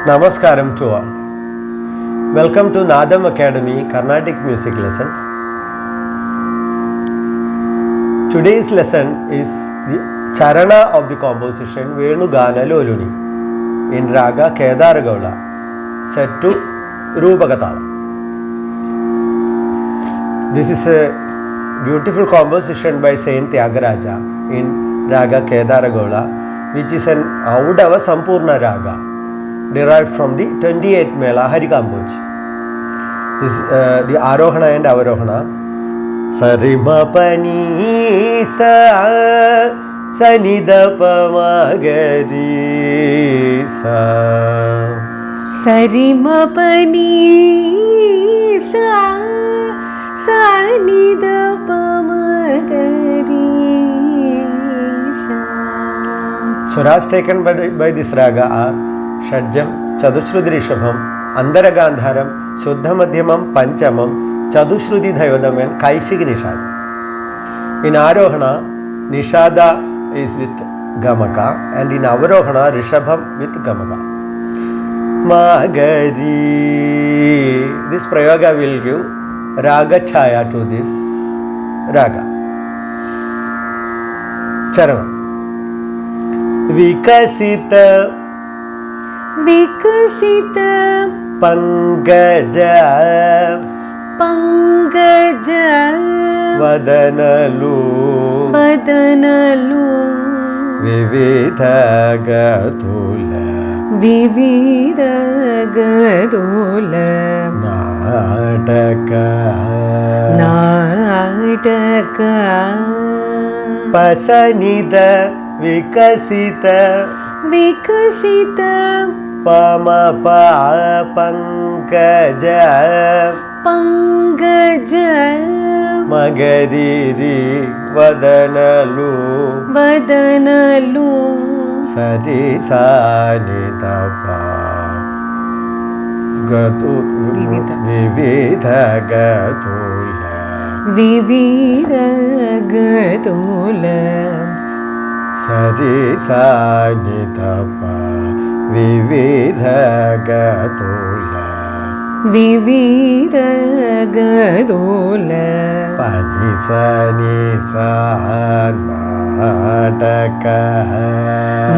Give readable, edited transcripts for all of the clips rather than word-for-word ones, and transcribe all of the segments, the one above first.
Namaskaram to all. Welcome to Nadam Academy Carnatic Music Lessons. Today's lesson is the Charana of the composition Venugana Loluni in Raga Kedaragaula, set to Rupakatala. This is a beautiful composition by Saint Tyagaraja in Raga Kedaragaula, which is an Audava Sampurna Raga, derived from the 28th Mela Harikamboj. This the Arohana and Avarohana. Sarima pani sa sanidapa magari sa. Sarima pani sa sanidapa magari sa. Swaras taken by this raga are Shadjam, Chadushruti Rishabham, Andaragandharam, Shuddha Madhyamam, Panchamam, Chadushruti Dhayodam and Kaishiki Nishada. In Arohana, Nishada is with Gamaka, and in Avarohana, Rishabham with Gamaka. Magari. This Prayoga will give Raga Chaya to this Raga. Charanam. Vikasita Vikasita Pangaja Pangaja Vadanalu Vadanalu Vividhagatula Vividhagatula Nataka Nataka Pasanida Vikasita Vikasita Pamapa Pangaja Pangaja Magariri Vadanalu Vadanalu Sari Sanitapa Vividhagatula Vividhagatula Sari Sanitapa Vividhagatula Vividhagatula Pani Sani Nataka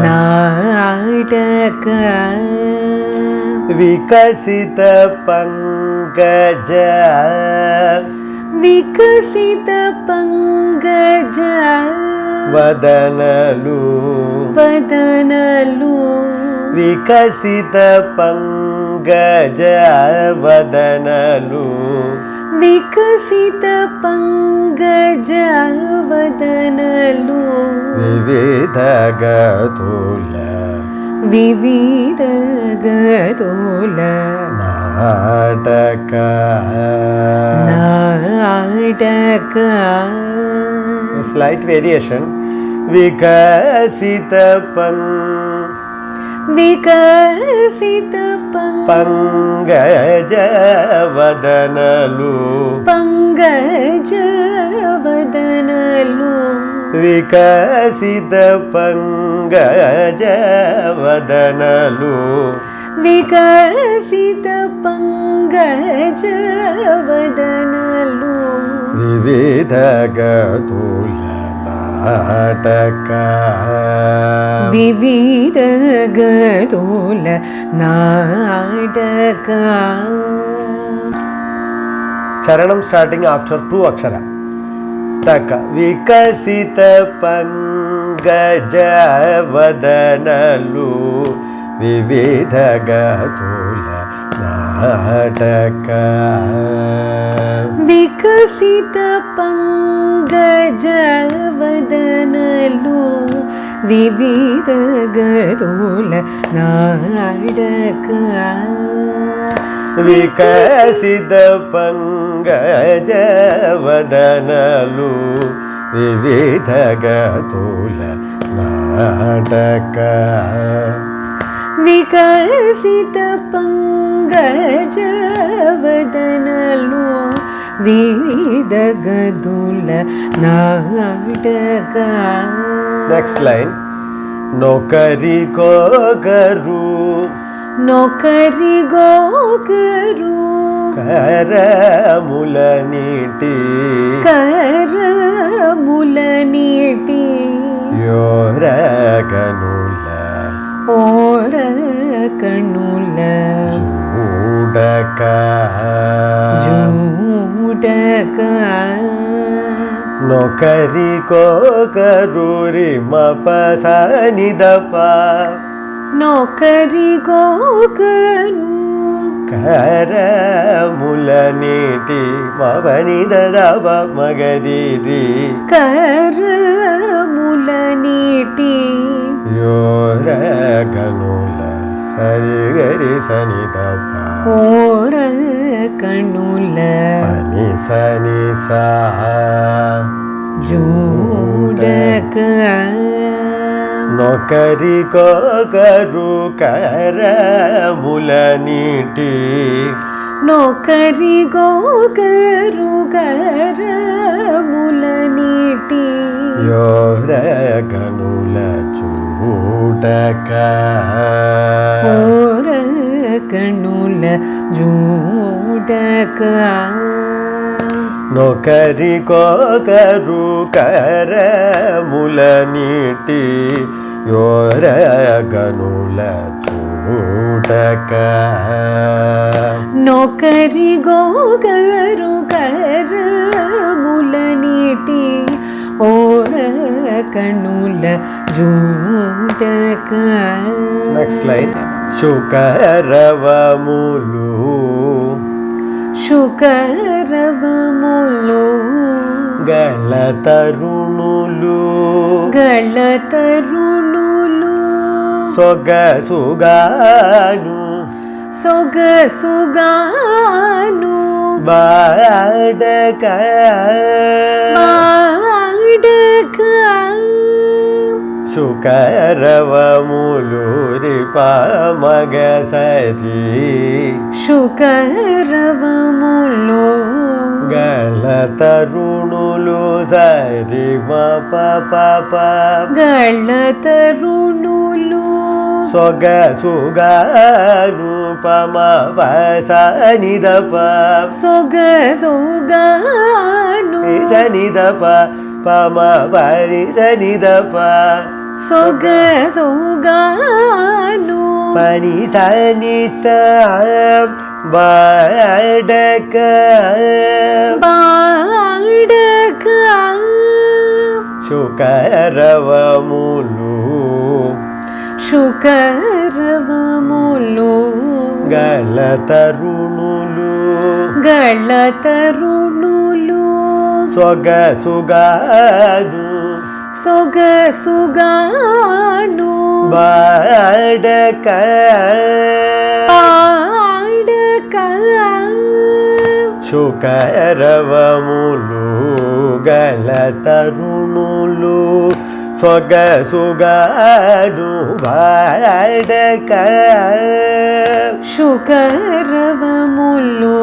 Nataka Vikasita Pangaja Vikasita Pangaja Vadanalu Vadanalu Vikasita Pangaja Vadanalu Vikasita Pangaja Vadanalu Vividhagatula Vividhagatula Nataka Nataka. A slight variation. Vikasita Vikasita Pangaja Vadanalu Pangaja Vadanalu Vikasita Pangaja Vadanalu Vikasita Pangaja Vadanalu Vividhagatula Nataka Vividhagatula Nataka. Charanam starting after 2 akshara. Taka Vikasita Pangaja Vadanalu Vividhagatula Nataka Vikasita Pangaja Vadanalu Vividhagatula Nataka. Vikasita Pangaja Vadanalu Vividhagatula Nataka Vikasita Pangaja Vadanalu Vividhagatula Nataka. Next line. Nokari ko garu నొకరి గోకరు కరముల నీటి కరముల నీటి యోరకనుల ఓర కణుల చూడక జూడక నొకరి కోకరూరి మపసనిదప నొకరి గోకను కరముల నీటి మవనిదవ మగరిరి కరముల నీటి యోరగనుల సరిగరి సనిదప ఓర కణుల పని సని సా జూడక నొకరి కోకరు కరముల నీటి నొకరి గోకరు కరముల నీటి యోరగనుల చూడక ఓర కణుల జూడక నొకరి కోకరు కరముల నీటి యోరగనుల చూడక నొకరి గోకరు కరముల నీటి ఓర కణుల జూడక. నెక్స్ట్ లైన్ శుకరవములు శుకరవములు గళతరుణులు గళతరుణులు సొగసుగాను సొగసుగాను బాడక బాడక శుకరవములు రిప మగసరి శుకరవములు గళతరుణులు సరి మప పప గళతరుణులు సొగసుగాను పమ సనిదప సొగసుగాను సనిదప పమ పరి సనిదప సొగసుగాను పని సని బాడక బాడక శుకరవములు శుకరవములు గళతరుణులు గళతరుణులు సొగసుగాను సొగసుగాను బాడక పాడక శుకరవములు గళతరుణులు సొగసుగాను బాడక శుకరవములు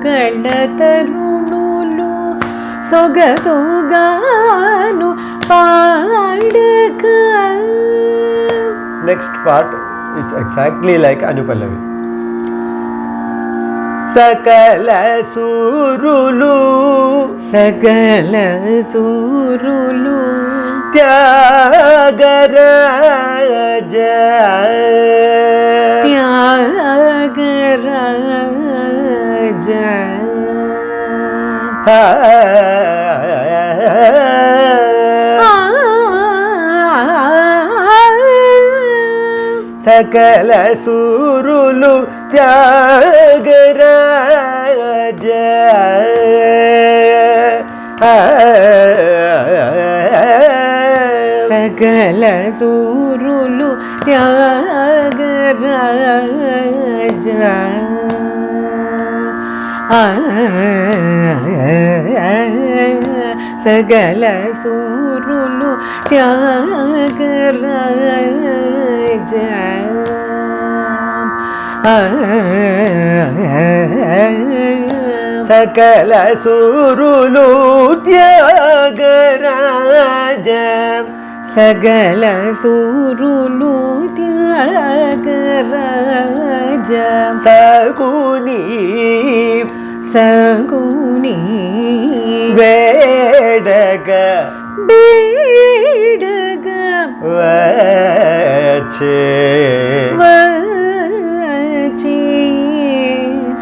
గళతరుణులు సొగసుగాను పాడక. Next part is exactly like anupallavi. సకల సూరులు సకల సూరులు త్యాగరాజ త్యాగరాజ సకల సూరులు త్యాగరాజ సకల సూరులు త్యాగరాజ సకల సూరులు త్యాగరాజ సకల సూరులు త్యాగరాజ సకల సూరులు త్యాగరాజ సగుని సగుని వేడగ బేడగ వచ్చే వచ్చే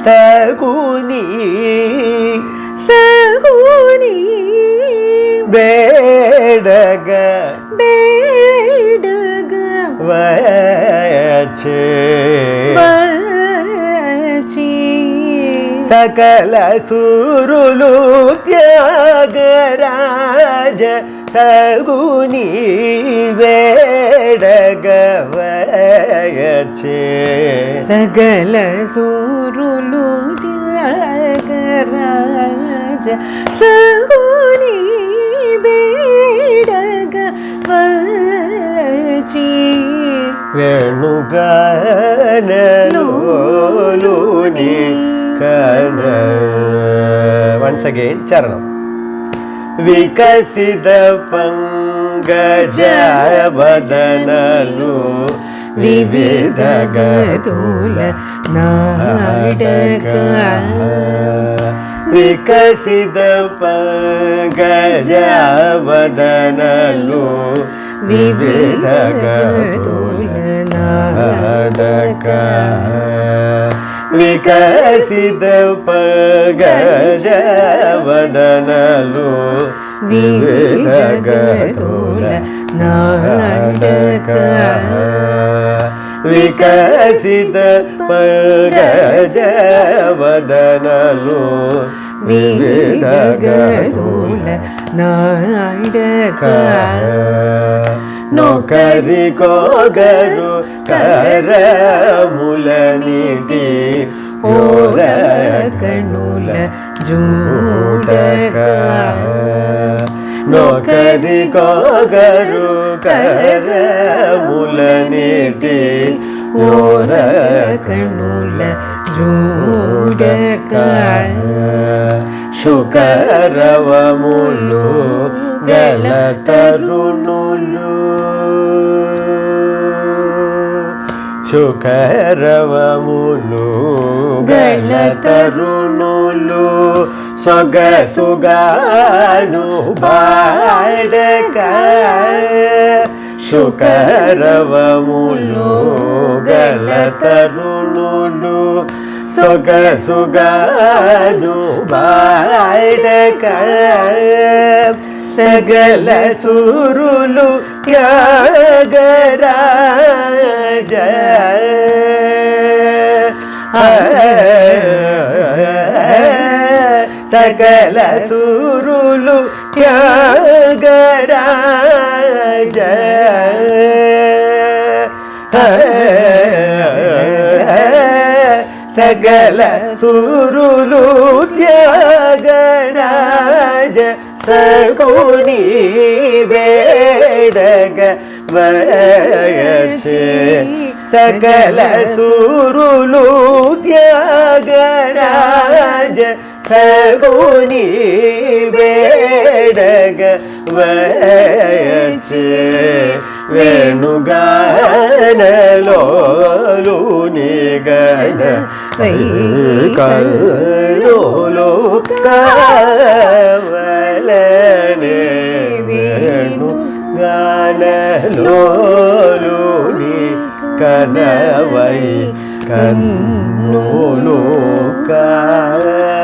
సగుని సగుని వేడగ బేడగ వచ్చే వచ్చే సకల సూరులు త్యాగరాజ సగుని వేడగ వచ్చే సకల సూరులు త్యాగరాజ సగుని బేడగ వచ్చే వేణుగానలోలుని కణ వన్స్ అగైన్ చరణం వికసిత పంగజవదనలు వివిధ గతుల నాటక వికసిత పంగజవదనలు వివిధ గతుల నాటక వికసిత పంగజవదనలు వివిధ గతుల నాటక వికసిత పంగజవదనలు వివిధ గతుల నాటక నొకరి కోగరు కరములనిటి ఓర కణుల జూడక నొకరి కోగరు కరములనిటి ఓర కణుల జూడక శుకరవములు గల తరుణులు శుకరవములు గల తరుణులు సొగసుగాను బాడక శుకరవములు గల తరుణులు సొగసుగాను బాడక సగల సూరులు త్యాగరాజ సకల సూరులు త్యాగరాజ సకల సూరులు త్యాగరాజ సగుని వేడగ వచ్చే సకల సూరులు త్యాగరాజ సగుని వేడగ వచ్చే వేణుగానలోలుని గణ కల్లోలు కావలనే వేణుగానలోలుని కనవై కన్నులు కావలనే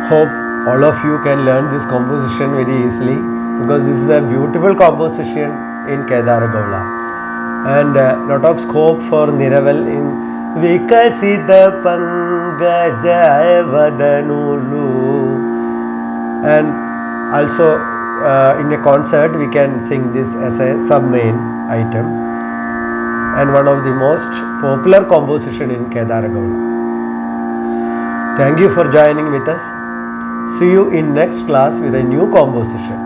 Hope all of you can learn this composition very easily because this is a beautiful composition in Kedara and lot of scope for Niraval in Vikasita Pangajavadanulu, and also in a concert we can sing this as a sub-main item and one of the most popular composition in Kedara. Thank you for joining with us. See you in next class with a new composition.